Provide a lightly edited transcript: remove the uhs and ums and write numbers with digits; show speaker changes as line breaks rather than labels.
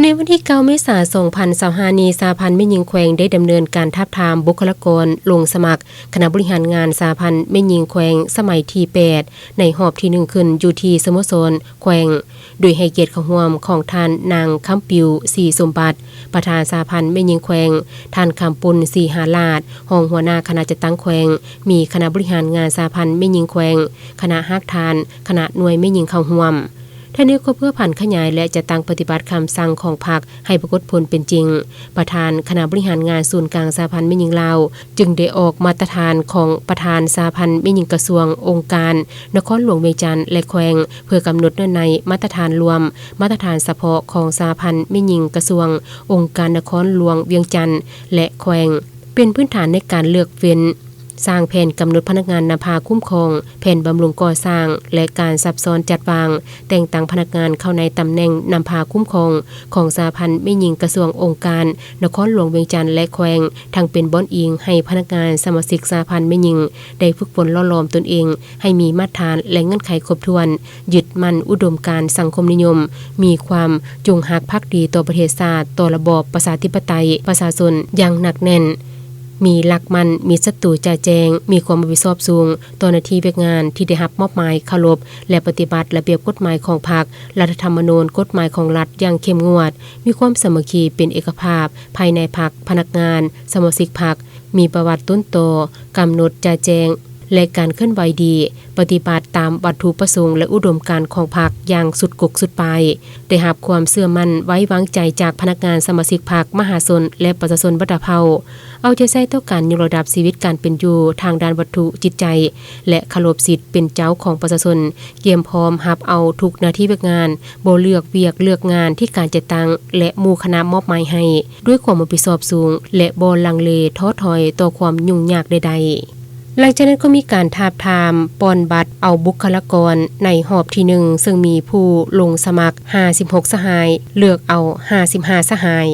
ในวันที่9เมษายน2025นี้สหพันธ์แม่หญิงแขวงได้ดำเนินการทาบทามบุคลากรลงสมัครคณะบริหารงานสหพันธ์แม่หญิงแขวงสมัยที่8ในหอบที่1ขึ้นอยู่ที่สโมสรแขวงโดยให้เกียรติเข้าร่วมของท่านนางคำปิวศรีสมบัติประธานสหพันธ์แม่หญิงแขวงท่านคำปุณศรีหาลาดรองหัวหน้าคณะจัดตั้งแขวงมีคณะบริหารงานสหพันธ์แม่หญิงแขวงคณะฮักทานคณะหน่วยแม่หญิงเข้าร่วมท่านนี้ก็เพื่อผ่านขยายและจะตั้งปฏิบัติคำสั่งของพรรคให้ปรากฏผลเป็นจริงประธานคณะบริหารงานศูนย์กลางสหพันธ์แม่หญิงลาวจึงได้ออกมาตรฐานของประธานสหพันธ์แม่หญิงกระทรวงองค์การนครหลวงเวียงจันทน์และแขวงเพื่อกำหนดในมาตรฐานรวมมาตรฐานเฉพาะของสหพันธ์แม่หญิงกระทรวงองค์การนครหลวงเวียงจันทน์และแขวงเป็นพื้นฐานในการเลือกเฟ้นสร้างแผนกำหนดพนักงานนำพาคุ้มครองแผนบำรุงก่อสร้างและการซับซ้อนจัดวางแต่งตั้งพนักงานเข้าในตำแหน่งนำพาคุ้มครองของสหพันธ์แม่หญิงกระทรวงองค์การนครหลวงเวียงจันทน์และแขวงทั้งเป็นบ่อนอิงให้พนักงานสมาชิกสหพันธ์แม่หญิงได้ฝึกฝนล่อหลอมตนเองให้มีมาตรฐานและเงื่อนไขครบถ้วนยึดมั่นอุดมการณ์สังคมนิยมมีความจงรักภักดีต่อประเทศชาติต่อระบอบประชาธิปไตยประชาชนอย่างหนักแน่นมีหลักมั่นมีศัตรูจ่าแจงมีความรับผิดชอบสูงต่อหน้าที่เวียกงานที่ได้รับมอบหมายเคารพและปฏิบัติระเบียบกฎหมายของพรรครัฐธรรมนูญกฎหมายของรัฐอย่างเข้มงวดมีความสามัคคีเป็นเอกภาพภายในพรรคพนักงานสมาชิกพรรคมีประวัติต้นโตกำหนดจ่าแจงและการเคลื่อนไหวดีปฏิบัติตามวัตถุประสงค์และอุดมการณ์ของพรรคอย่างสุดกกสุดปลายได้รับความเชื่อมั่นไว้วางใจจากพนักงานสมาชิกพรรคมหาชนและประชาชนบัดเผาเอาใจใส่ต่อการยกระดับชีวิตการเป็นอยู่ทางด้านวัตถุจิตใจและเคารพสิทธิ์เป็นเจ้าของประชาชนเตรียมพร้อมรับเอาทุกหน้าที่เวียกงานบ่เลือกเวียกเลือกงานที่การจัดตั้งและหมู่คณะมอบหมายให้ด้วยความรับผิดชอบสูงและบ่ลังเลท้อถอยต่อความยุ่งยากใดๆหลังจากนั้นก็มีการทาบทามปอนบัตรเอาบุคลากรในหอบที่1ซึ่งมีผู้ลงสมัคร56สหายเลือกเอา55สหาย